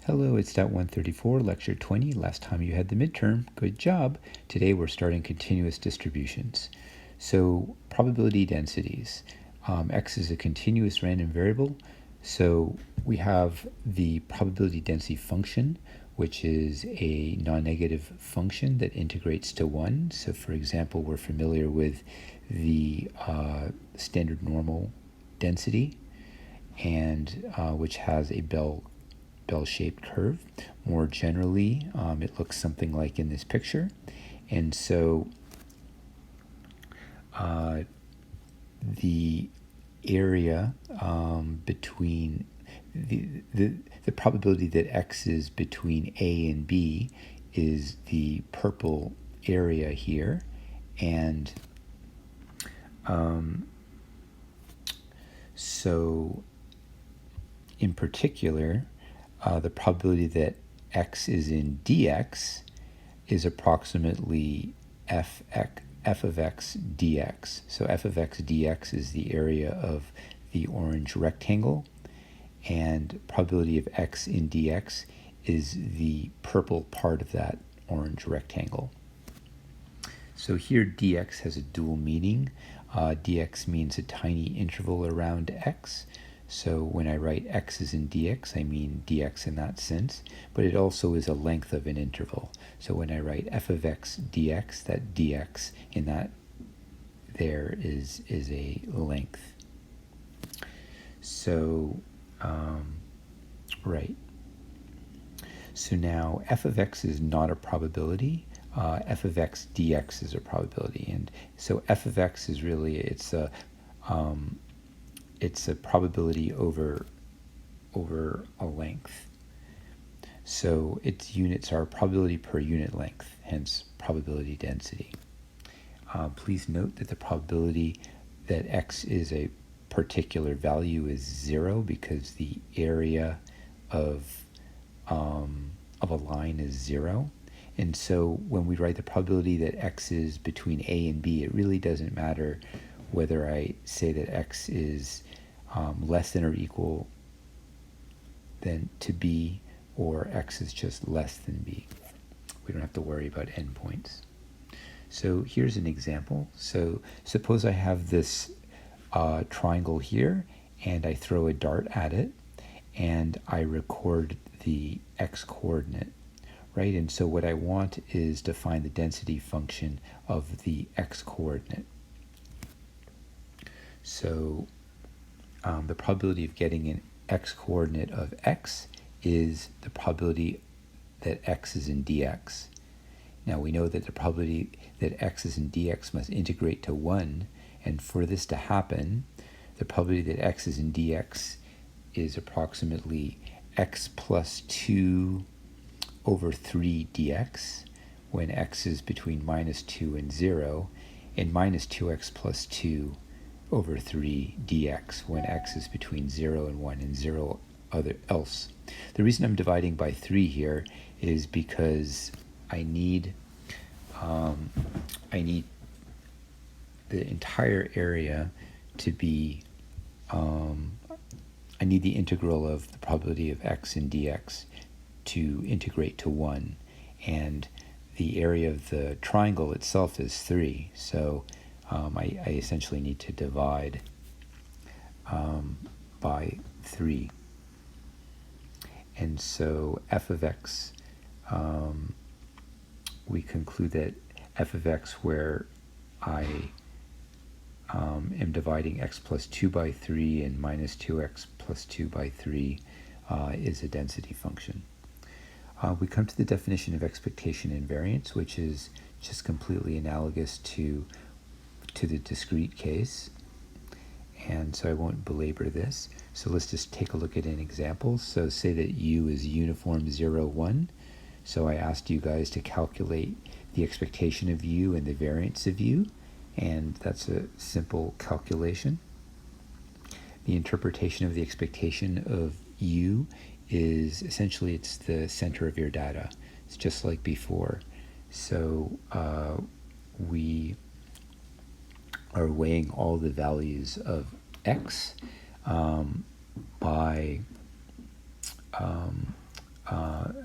Hello, it's Stat 134, Lecture 20. Last time you had the midterm. Good job. Today we're starting continuous distributions. So probability densities. X is a continuous random variable. So we have the probability density function, which is a non-negative function that integrates to 1. So for example, we're familiar with the standard normal density, and which has a bell-shaped curve. More generally, it looks something like in this picture. And so the area between the probability that X is between A and B is the purple area here. And so in particular, the probability that X is in dx is approximately f of x dx. So f of x dx is the area of the orange rectangle, and probability of x in dx is the purple part of that orange rectangle. So here dx has a dual meaning. Dx means a tiny interval around x. So when I write x is in dx, I mean dx in that sense, but it also is a length of an interval. So when I write f of x dx, that dx in that there is a length. So, right. So now f of x is not a probability. F of x dx is a probability. And so f of x is really, it's a probability over a length. So its units are probability per unit length, hence probability density. Please note that the probability that x is a particular value is 0 because the area of a line is 0. And so when we write the probability that x is between A and B, it really doesn't matter whether I say that x is less than or equal than to B, or x is just less than B. We don't have to worry about endpoints. So here's an example. So suppose I have this triangle here, and I throw a dart at it, and I record the x coordinate, right? And so what I want is to find the density function of the x coordinate. So the probability of getting an x coordinate of x is the probability that x is in dx. Now we know that the probability that x is in dx must integrate to 1, and for this to happen, the probability that x is in dx is approximately x plus 2 over 3 dx when x is between minus 2 and 0, and minus 2x plus 2 over 3 dx when x is between 0 and 1 and 0 else. The reason I'm dividing by 3 here is because I need the entire area to be, I need the integral of the probability of x in dx to integrate to 1, and the area of the triangle itself is 3, so I essentially need to divide by 3. And so f of x, we conclude that f of x, where I am dividing x plus 2 by 3 and minus 2x plus 2 by 3 is a density function. We come to the definition of expectation invariance, which is just completely analogous to the discrete case. And so I won't belabor this. So let's just take a look at an example. So say that U is uniform 0, 1. So I asked you guys to calculate the expectation of U and the variance of U, and that's a simple calculation. The interpretation of the expectation of U is essentially it's the center of your data. It's just like before. So we are weighing all the values of x by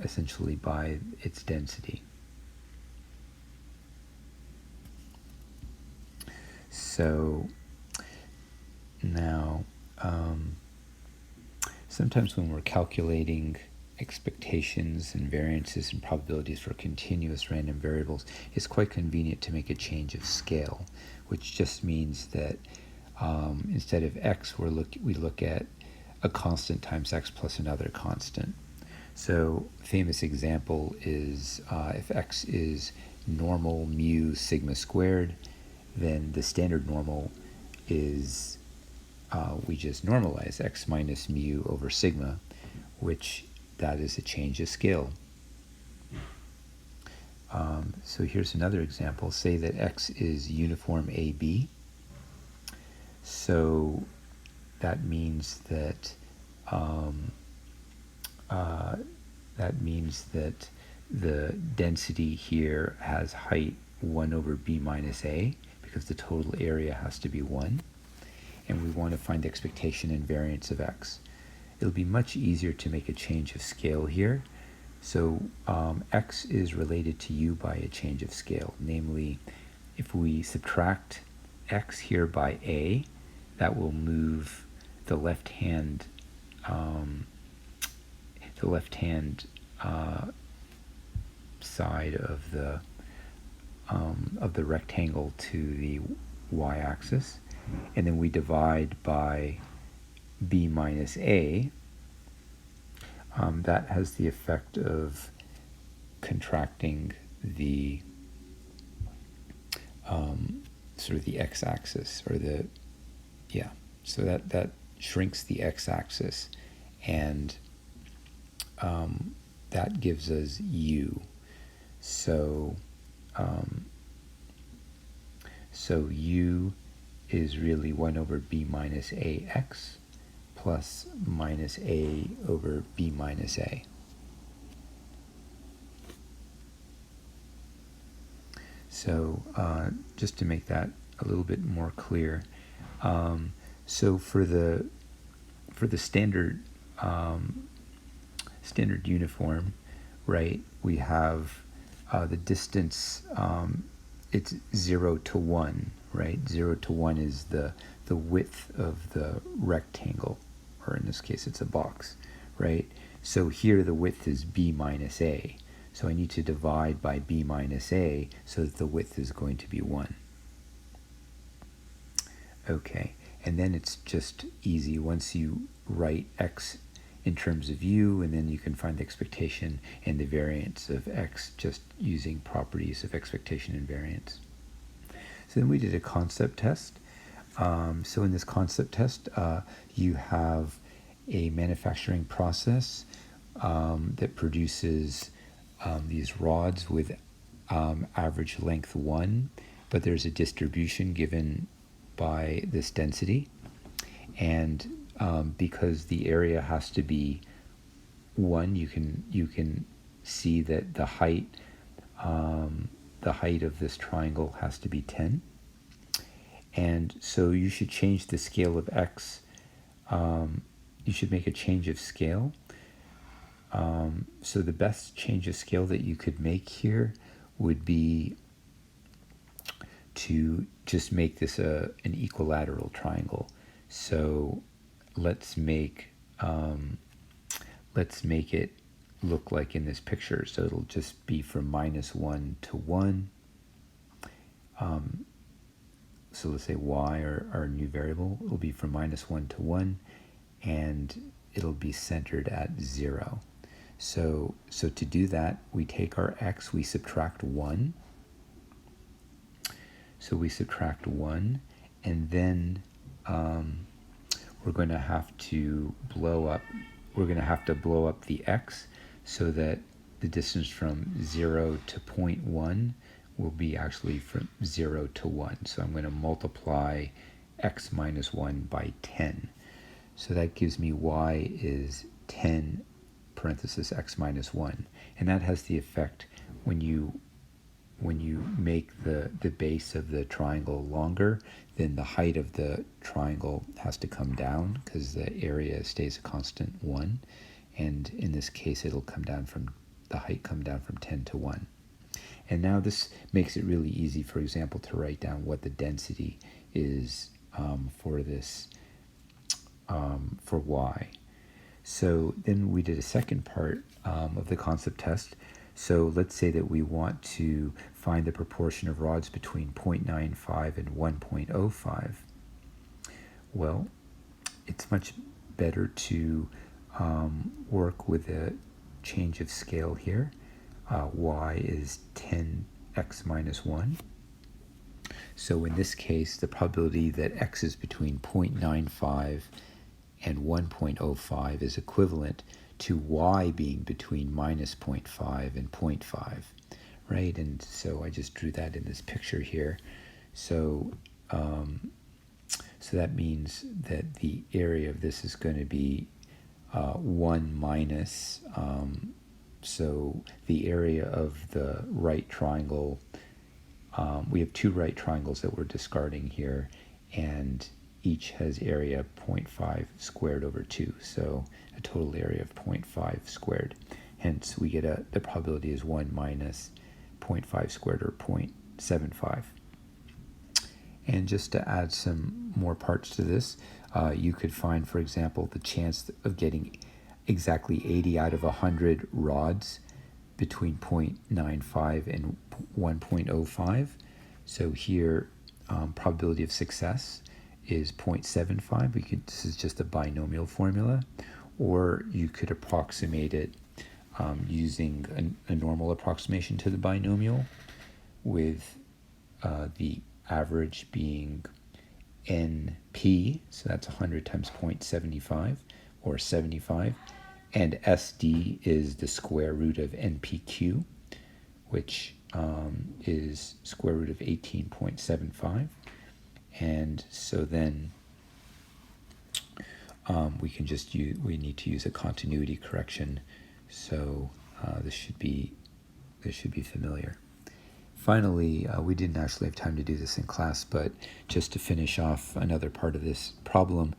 essentially by its density. So now, sometimes when we're calculating expectations and variances and probabilities for continuous random variables, it's quite convenient to make a change of scale, which just means that instead of x, we look at a constant times x plus another constant. So a famous example is if x is normal mu sigma squared, then the standard normal is we just normalize x minus mu over sigma, which that is a change of scale. So here's another example. Say that x is uniform AB. So that means that the density here has height 1 over b minus a, because the total area has to be 1. And we want to find the expectation and variance of x. It'll be much easier to make a change of scale here. So x is related to u by a change of scale. Namely, if we subtract x here by a, that will move the left-hand side of the rectangle to the y-axis, and then we divide by b minus a. That has the effect of contracting the sort of the x-axis, or so that shrinks the x-axis, and that gives us u. So u is really 1 over b minus ax plus minus a over b minus a. So just to make that a little bit more clear, so for the standard uniform, right, we have the distance, it's 0 to 1, right? 0 to 1 is the width of the rectangle, or in this case it's a box, right? So here the width is b minus a. So I need to divide by b minus a so that the width is going to be 1. Okay, and then it's just easy once you write x in terms of u, and then you can find the expectation and the variance of x just using properties of expectation and variance. So then we did a concept test. So in this concept test, you have a manufacturing process that produces these rods with average length 1, but there's a distribution given by this density, and because the area has to be 1, you can see that the height of this triangle has to be 10, and so you should change the scale of x. You should make a change of scale. So the best change of scale that you could make here would be to just make this an equilateral triangle. So let's make it look like in this picture. So it'll just be from -1 to 1. So let's say y, our new variable, will be from -1 to 1, and it'll be centered at 0. So to do that, we take our x, we subtract 1. So we subtract 1, and then we're going to have to blow up the x so that the distance from 0 to 0.1 will be actually from 0 to 1. So I'm going to multiply x minus 1 by 10. So that gives me y is 10 parenthesis x minus 1. And that has the effect when you make the base of the triangle longer, then the height of the triangle has to come down because the area stays a constant 1. and in this case it'll come down from the height come down from 10 to 1. And now this makes it really easy, for example, to write down what the density is for this for y. So then we did a second part of the concept test. So let's say that we want to find the proportion of rods between 0.95 and 1.05. Well, it's much better to work with a change of scale here. Y is 10x minus 1. So in this case, the probability that x is between 0.95 and 1.05 is equivalent to y being between minus 0.5 and 0.5, right? And so I just drew that in this picture here. So so that means that the area of this is going to be 1 minus, so the area of the right triangle, we have two right triangles that we're discarding here, and each has area 0.5 squared over 2, so a total area of 0.5 squared. Hence, we get the probability is 1 minus 0.5 squared, or 0.75. And just to add some more parts to this, you could find, for example, the chance of getting exactly 80 out of 100 rods between 0.95 and 1.05. So here, probability of success is 0.75. This is just a binomial formula, or you could approximate it using a normal approximation to the binomial, with the average being NP, so that's 100 times 0.75, or 75, and SD is the square root of NPQ, which is square root of 18.75. And so then we can just we need to use a continuity correction, so this should be familiar. Finally, we didn't actually have time to do this in class, but just to finish off another part of this problem,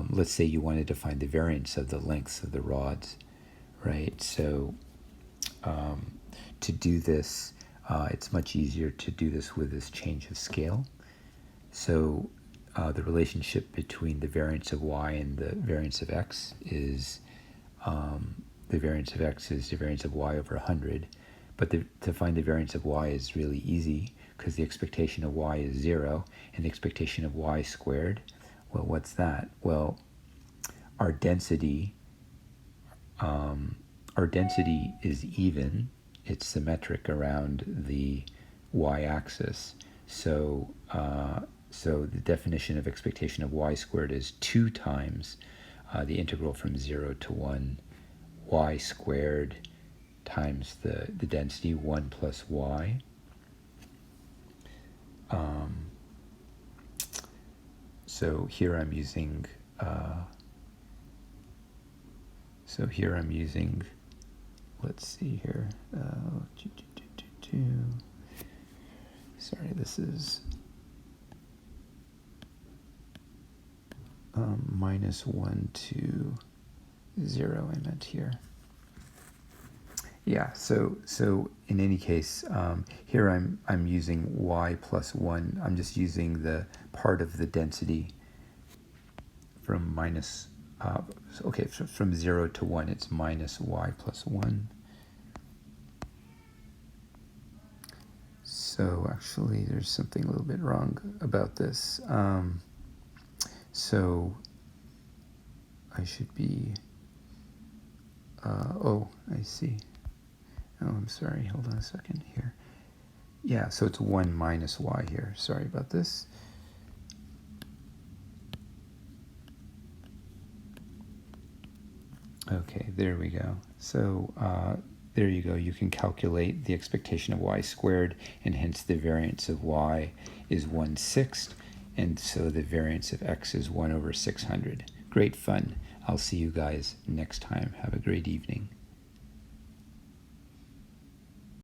let's say you wanted to find the variance of the lengths of the rods, right? So to do this, it's much easier to do this with this change of scale. So the relationship between the variance of y and the variance of x is the variance of x is the variance of y over 100. But to find the variance of y is really easy, because the expectation of y is 0, and the expectation of y squared, well, what's that? Well, our density is even. It's symmetric around the y-axis. So so the definition of expectation of y squared is 2 times the integral from 0 to 1 y squared times the density 1 plus y. So here I'm using let's see here, sorry, this is minus 1 to 0 I meant here. Yeah, so in any case, here I'm using y plus 1. I'm just using the part of the density from minus, from 0 to 1, it's minus y plus 1. So actually, there's something a little bit wrong about this. So I should be, oh, I see. Oh, I'm sorry, hold on a second here. Yeah, so it's 1 minus y here. Sorry about this. Okay, there we go. So there you go. You can calculate the expectation of y squared, and hence the variance of y is 1/6, and so the variance of x is 1 over 600. Great fun. I'll see you guys next time. Have a great evening.